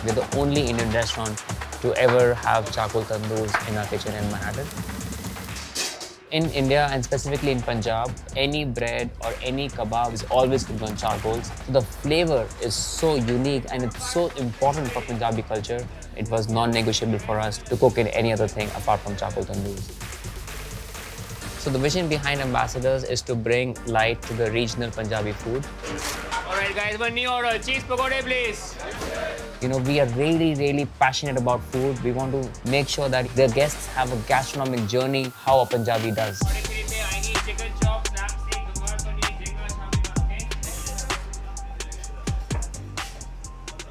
We're the only Indian restaurant to ever have charcoal tandoors in our kitchen in Manhattan. In India and specifically in Punjab, any bread or any kebab is always cooked on charcoals. So the flavor is so unique and it's so important for Punjabi culture. It was non-negotiable for us to cook in any other thing apart from charcoal tandoors. So the vision behind Ambassadors is to bring light to the regional Punjabi food. All right, guys, one new order. Cheese pakode, please. You know, we are really passionate about food. We want to make sure that the guests have a gastronomic journey, how a Punjabi does. I need chicken chops, lamb steak,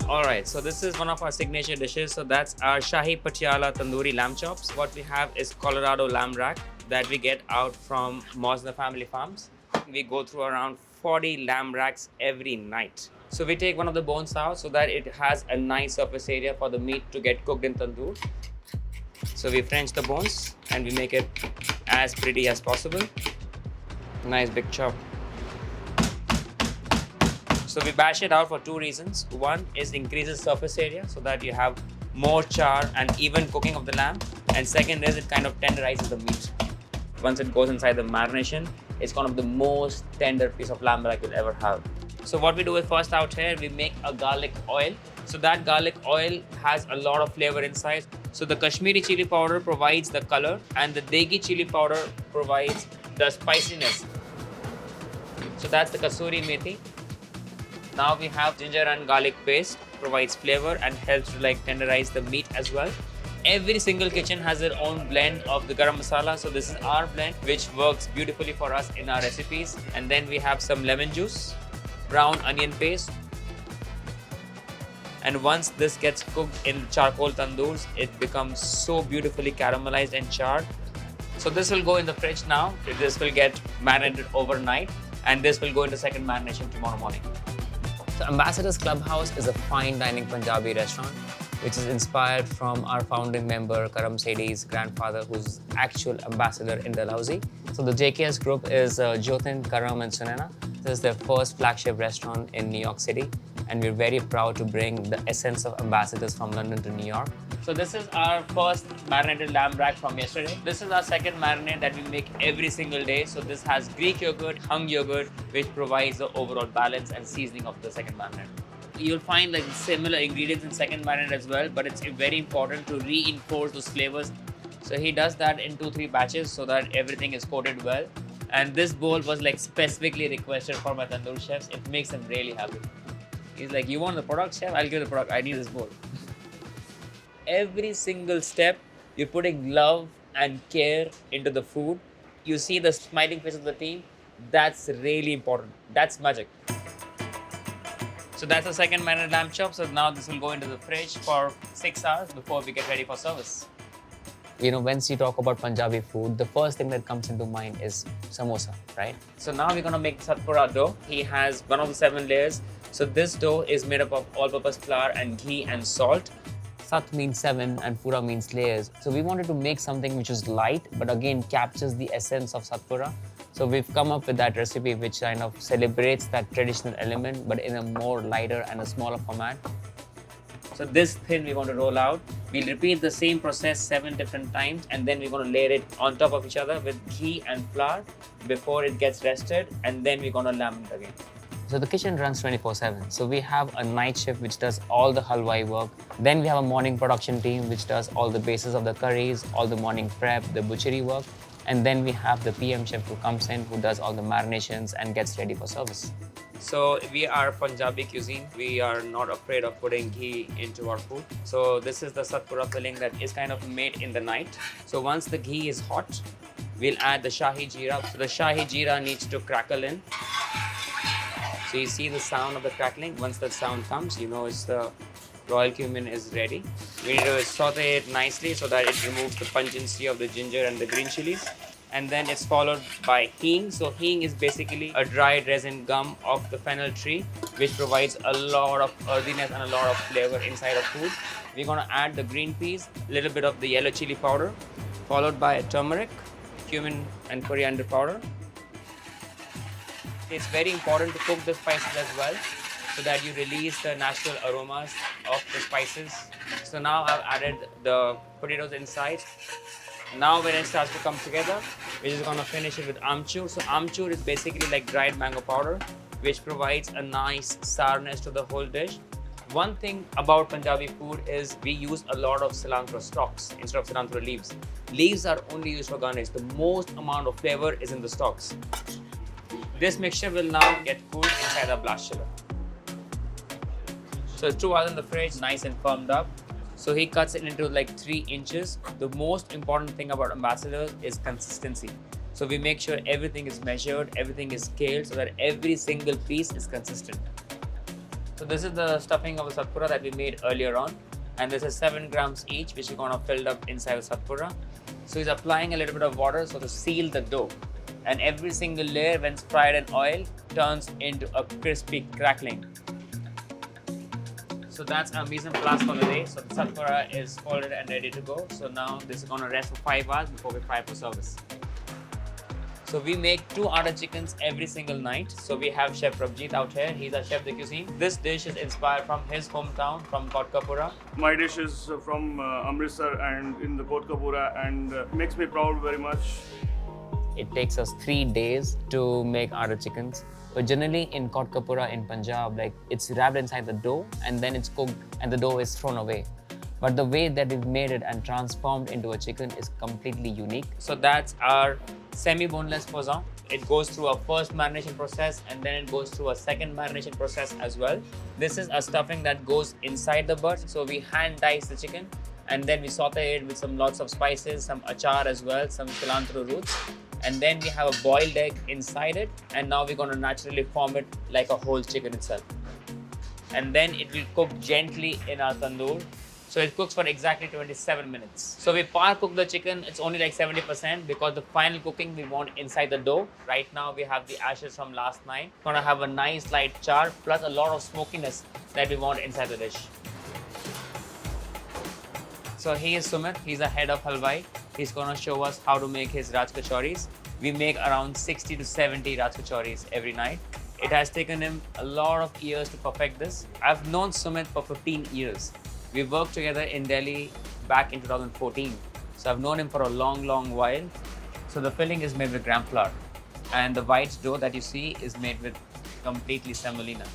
all right, so this is one of our signature dishes. So that's our Shahi Patiala Tandoori Lamb Chops. What we have is Colorado lamb rack that we get out from Mosna Family Farms. We go through around 40 lamb racks every night. So we take one of the bones out so that it has a nice surface area for the meat to get cooked in tandoor. So we French the bones and we make it as pretty as possible. Nice big chop. So we bash it out for two reasons. One is increases surface area so that you have more char and even cooking of the lamb. And second is it kind of tenderizes the meat. Once it goes inside the marination, it's one of the most tender piece of lamb that you'll ever have. So what we do is first out here, we make a garlic oil. So that garlic oil has a lot of flavor inside. So the Kashmiri chili powder provides the color and the Degi chili powder provides the spiciness. So that's the kasuri methi. Now we have ginger and garlic paste, provides flavor and helps to like tenderize the meat as well. Every single kitchen has their own blend of the garam masala. So this is our blend, which works beautifully for us in our recipes. And then we have some lemon juice, brown onion paste. And once this gets cooked in charcoal tandoors, it becomes so beautifully caramelized and charred. So this will go in the fridge now. This will get marinated overnight. And this will go into second marination tomorrow morning. So Ambassadors Clubhouse is a fine dining Punjabi restaurant which is inspired from our founding member Karam Sedi's grandfather, who's actual ambassador in Dalhousie. So the JKS group is Jyotin, Karam and Sunena. This is their first flagship restaurant in New York City, and we're very proud to bring the essence of Ambassadors from London to New York. So this is our first marinated lamb rack from yesterday. This is our second marinade that we make every single day. So this has Greek yogurt, hung yogurt, which provides the overall balance and seasoning of the second marinade. You'll find like similar ingredients in second marinade as well, but it's very important to reinforce those flavors. So he does that in 2-3 batches so that everything is coated well. And this bowl was like specifically requested for my tandoor chefs. It makes them really happy. He's like, you want the product, chef? I'll give the product. I need this bowl. Every single step, you're putting love and care into the food. You see the smiling face of the team. That's really important. That's magic. So that's the second marinated lamb chop. So now this will go into the fridge for 6 hours before we get ready for service. You know, once you talk about Punjabi food, the first thing that comes into mind is samosa, right? So now we're gonna make Satpura dough. He has one of the 7 layers. So this dough is made up of all-purpose flour and ghee and salt. Sat means 7 and pura means layers. So we wanted to make something which is light, but again captures the essence of Satpura. So we've come up with that recipe which kind of celebrates that traditional element, but in a more lighter and a smaller format. So this thin we want to roll out. We'll repeat the same process 7 different times, and then we're going to layer it on top of each other with ghee and flour before it gets rested, and then we're going to lamb it again. So the kitchen runs 24/7. So we have a night shift which does all the halwai work. Then we have a morning production team which does all the bases of the curries, all the morning prep, the butchery work. And then we have the PM chef who comes in, who does all the marinations and gets ready for service. So we are Punjabi cuisine. We are not afraid of putting ghee into our food. So this is the Satpura filling that is kind of made in the night. So once the ghee is hot, we'll add the Shahi Jeera. So the Shahi Jeera needs to crackle in. So you see the sound of the crackling. Once that sound comes, you know it's the royal cumin is ready. We need to saute it nicely so that it removes the pungency of the ginger and the green chilies. And then it's followed by hing. So hing is basically a dried resin gum of the fennel tree, which provides a lot of earthiness and a lot of flavor inside of food. We're gonna add the green peas, a little bit of the yellow chili powder, followed by turmeric, cumin and coriander powder. It's very important to cook the spices as well. so that you release the natural aromas of the spices. So now I've added the potatoes inside. Now when it starts to come together, we're just gonna finish it with amchur. So amchur is basically like dried mango powder, which provides a nice sourness to the whole dish. One thing about Punjabi food is we use a lot of cilantro stalks instead of cilantro leaves. Leaves are only used for garnish. The most amount of flavor is in the stalks. This mixture will now get cooled inside the blast chiller. So it's 2 hours in the fridge, nice and firmed up. So he cuts it into like 3 inches. The most important thing about Ambassador is consistency. So we make sure everything is measured, everything is scaled so that every single piece is consistent. So this is the stuffing of the Satpura that we made earlier on. And this is 7 grams each, which we're gonna fill up inside the Satpura. So he's applying a little bit of water so to seal the dough. And every single layer when fried in oil turns into a crispy crackling. So that's our mise en place for the day. So the Satpura is folded and ready to go. So now this is gonna rest for 5 hours before we fry for service. So we make 2 Atta Chickens every single night. So we have Chef Prabjeet out here. He's our chef de cuisine. This dish is inspired from his hometown, from Kotkapura. My dish is from Amritsar and in the Kotkapura and makes me proud very much. It takes us 3 days to make Atta Chickens. But generally in Kotkapura in Punjab, like it's wrapped inside the dough and then it's cooked and the dough is thrown away. But the way that we've made it and transformed into a chicken is completely unique. So that's our semi-boneless faisan. It goes through a first marination process and then it goes through a second marination process as well. This is a stuffing that goes inside the bird. So we hand dice the chicken and then we saute it with some lots of spices, some achar as well, some cilantro roots. And then we have a boiled egg inside it, and now we're going to naturally form it like a whole chicken itself. And then it will cook gently in our tandoor. So it cooks for exactly 27 minutes. So we par-cook the chicken, it's only like 70% because the final cooking we want inside the dough. Right now we have the ashes from last night. We're gonna have a nice light char plus a lot of smokiness that we want inside the dish. So he is Sumit, he's the head of Halwai. He's gonna show us how to make his Raj Kachoris. We make around 60 to 70 Raj Kachoris every night. It has taken him a lot of years to perfect this. I've known Sumit for 15 years. We worked together in Delhi back in 2014. So I've known him for a long, long while. So the filling is made with gram flour. And the white dough that you see is made with completely semolina.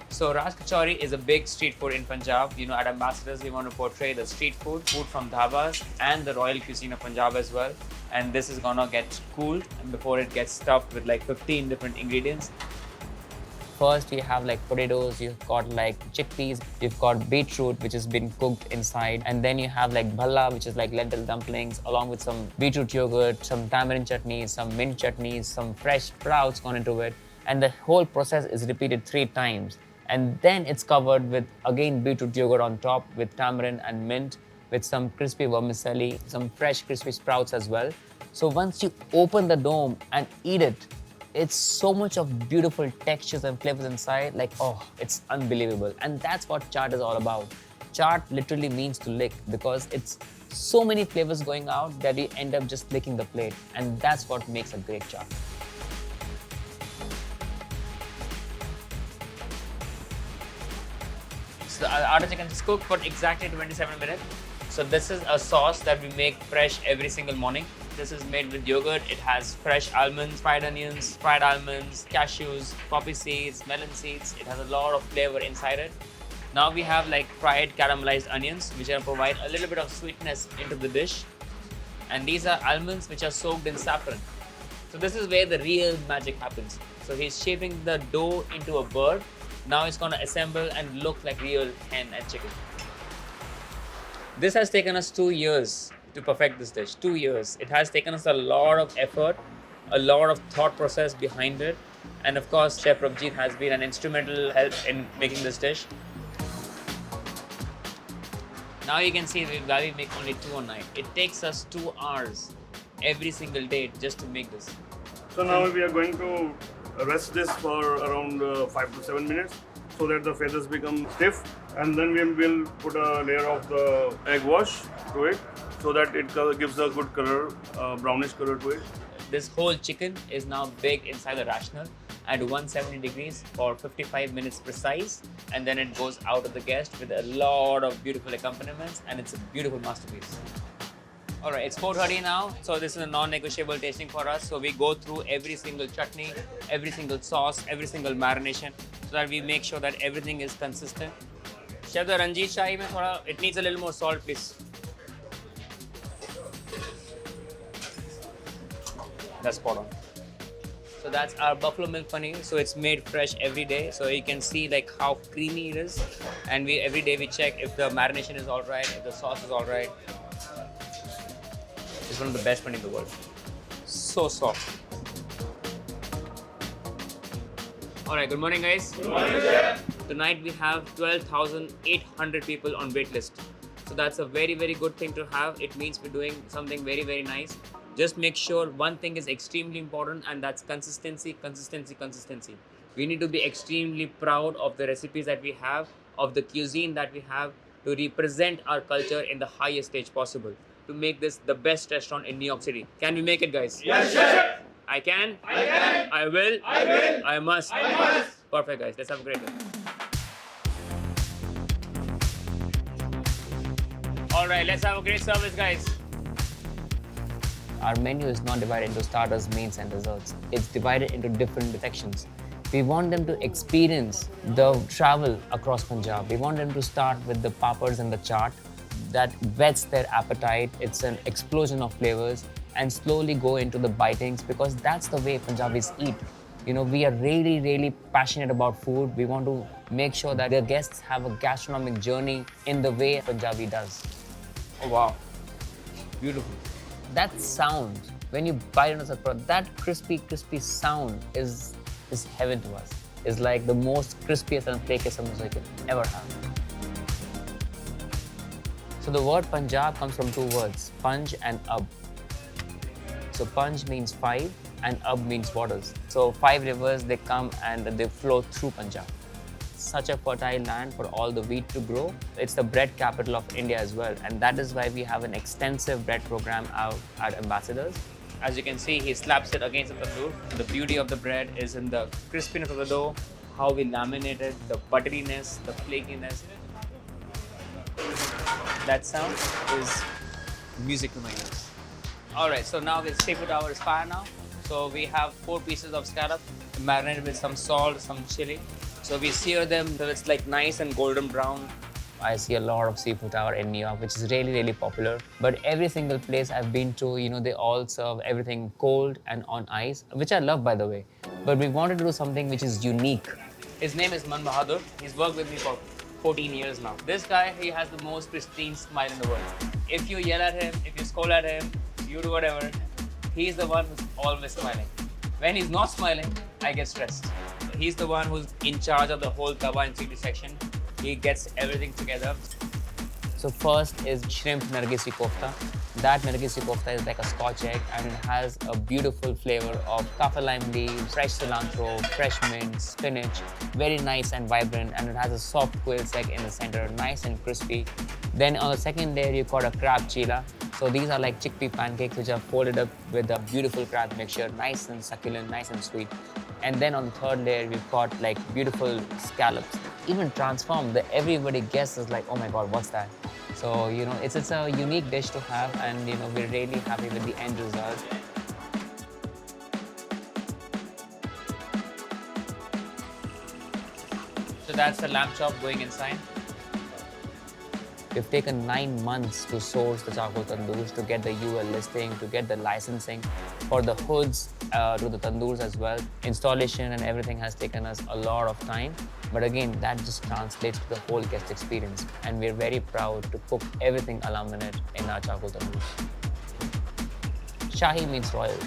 So Raj Kachori is a big street food in Punjab. You know, at Ambassadors, we want to portray the street food, food from dhabas, and the royal cuisine of Punjab as well. And this is gonna get cooled before it gets stuffed with like 15 different ingredients. First, you have like potatoes, you've got like chickpeas, you've got beetroot, which has been cooked inside, and then you have like bhalla, which is like lentil dumplings, along with some beetroot yogurt, some tamarind chutneys, some mint chutneys, some fresh sprouts gone into it. And the whole process is repeated 3 times. And then it's covered with, again, beetroot yogurt on top with tamarind and mint, with some crispy vermicelli, some fresh crispy sprouts as well. So once you open the dome and eat it, it's so much of beautiful textures and flavors inside, like, oh, it's unbelievable. And that's what chaat is all about. Chaat literally means to lick because it's so many flavors going out that you end up just licking the plate. And that's what makes a great chaat. So the Atta Chicken is cooked for exactly 27 minutes. So this is a sauce that we make fresh every single morning. This is made with yogurt. It has fresh almonds, fried onions, fried almonds, cashews, poppy seeds, melon seeds. It has a lot of flavor inside it. Now we have like fried caramelized onions, which are provide a little bit of sweetness into the dish. And these are almonds which are soaked in saffron. So this is where the real magic happens. So he's shaping the dough into a bird. Now it's gonna assemble and look like real hen and chicken. This has taken us 2 years to perfect this dish, 2 years. It has taken us a lot of effort, a lot of thought process behind it. And of course, Chef Prabjeet has been an instrumental help in making this dish. Now you can see that we make only 2 a night. It takes us 2 hours every single day just to make this. So now we are going to rest this for around 5 to 7 minutes so that the feathers become stiff, and then we will put a layer of the egg wash to it so that it gives a good color, brownish color to it. This whole chicken is now baked inside the rational at 170 degrees for 55 minutes precise, and then it goes out of the guest with a lot of beautiful accompaniments, and it's a beautiful masterpiece. All right, it's 4:30 now, so this is a non-negotiable tasting for us. So we go through every single chutney, every single sauce, every single marination, so that we make sure that everything is consistent. Chef, the Ranjit Shahi mein thoda, it needs a little more salt, please. That's spot on. So that's our buffalo milk paneer. So it's made fresh every day. So you can see like how creamy it is, and every day we check if the marination is all right, if the sauce is all right. It's one of the best paneer in the world. So soft. All right, good morning, guys. Good morning, Chef. Tonight we have 12,800 people on waitlist. So that's a very, very good thing to have. It means we're doing something very, very nice. Just make sure one thing is extremely important, and that's consistency, consistency, consistency. We need to be extremely proud of the recipes that we have, of the cuisine that we have, to represent our culture in the highest stage possible, to make this the best restaurant in New York City. Can we make it, guys? Yes, Chef. I can. I can. I will. I will. I must. I must. Perfect, guys. Let's have a great day. All right, let's have a great service, guys. Our menu is not divided into starters, mains, and desserts. It's divided into different sections. We want them to experience the travel across Punjab. We want them to start with the papads and the chaat. That whets their appetite. It's an explosion of flavors, and slowly go into the bitings, because that's the way Punjabis eat. You know, we are really, really passionate about food. We want to make sure that their guests have a gastronomic journey in the way Punjabi does. Oh, wow. Beautiful. That sound, when you bite into Satpura, that crispy, crispy sound is heaven to us. It's like the most crispiest and flakiest samosa you can ever have. So the word Punjab comes from two words, Panj and Ab. So Panj means 5 and Ab means waters. So 5 rivers, they come and they flow through Punjab. Such a fertile land for all the wheat to grow. It's the bread capital of India as well, and that is why we have an extensive bread program out at Ambassadors. As you can see, he slaps it against the tandoor. The beauty of the bread is in the crispiness of the dough, how we laminate it, the butteriness, the flakiness. That sound is music to my ears. All right, so now the seafood hour is fire now. So we have 4 pieces of scallop marinated with some salt, some chili. So we sear them till it's like nice and golden brown. I see a lot of seafood tower in New York, which is really, really popular. But every single place I've been to, you know, they all serve everything cold and on ice, which I love, by the way. But we wanted to do something which is unique. His name is Man Bahadur. He's worked with me for 14 years now. This guy, he has the most pristine smile in the world. If you yell at him, if you scold at him, you do whatever, he's the one who's always smiling. When he's not smiling, I get stressed. He's the one who's in charge of the whole tawa and chili section. He gets everything together. So first is shrimp nargisi kofta. That nargisi kofta is like a scotch egg, and it has a beautiful flavor of kaffir lime leaves, fresh cilantro, fresh mint, spinach, very nice and vibrant, and it has a soft quail's egg in the center, nice and crispy. Then on the second layer, you've got a crab chila. So these are like chickpea pancakes which are folded up with a beautiful crab mixture, nice and succulent, nice and sweet. And then on the third layer, we've got like beautiful scallops, even transformed. That everybody guesses like, oh my God, what's that? So, you know, it's a unique dish to have, and, you know, we're really happy with the end result. So that's the lamb chop going inside. We've taken 9 months to source the charcoal tandoors, to get the UL listing, to get the licensing for the hoods, to the tandoors as well. Installation and everything has taken us a lot of time. But again, that just translates to the whole guest experience. And we're very proud to cook everything a la minute in our charcoal tandoors. Shahi means royal.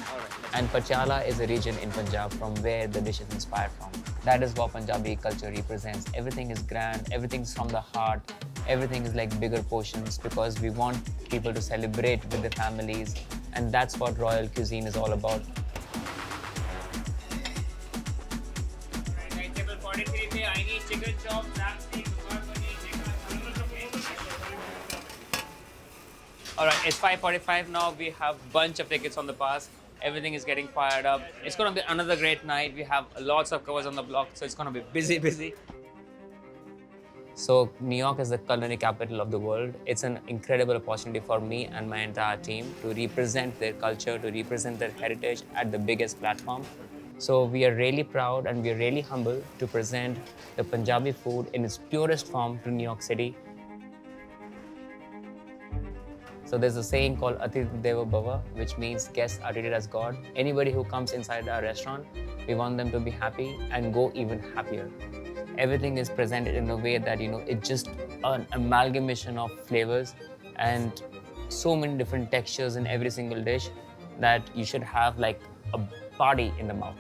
And Patiala is a region in Punjab from where the dish is inspired from. That is what Punjabi culture represents. Everything is grand, everything's from the heart, everything is like bigger portions, because we want people to celebrate with their families, and that's what royal cuisine is all about. Table 43 I need chicken chop, lamb steak, All right, it's 5:45 now. We have a bunch of tickets on the pass. Everything is getting fired up. It's going to be another great night. We have lots of covers on the block, so it's going to be busy, busy. So New York is the culinary capital of the world. It's an incredible opportunity for me and my entire team to represent their culture, to represent their heritage at the biggest platform. So we are really proud and we are really humble to present the Punjabi food in its purest form to New York City. So there's a saying called Atithi Deva Bhava, which means guests are treated as God. Anybody who comes inside our restaurant, we want them to be happy and go even happier. Everything is presented in a way that, it's just an amalgamation of flavors and so many different textures in every single dish that you should have like a party in the mouth.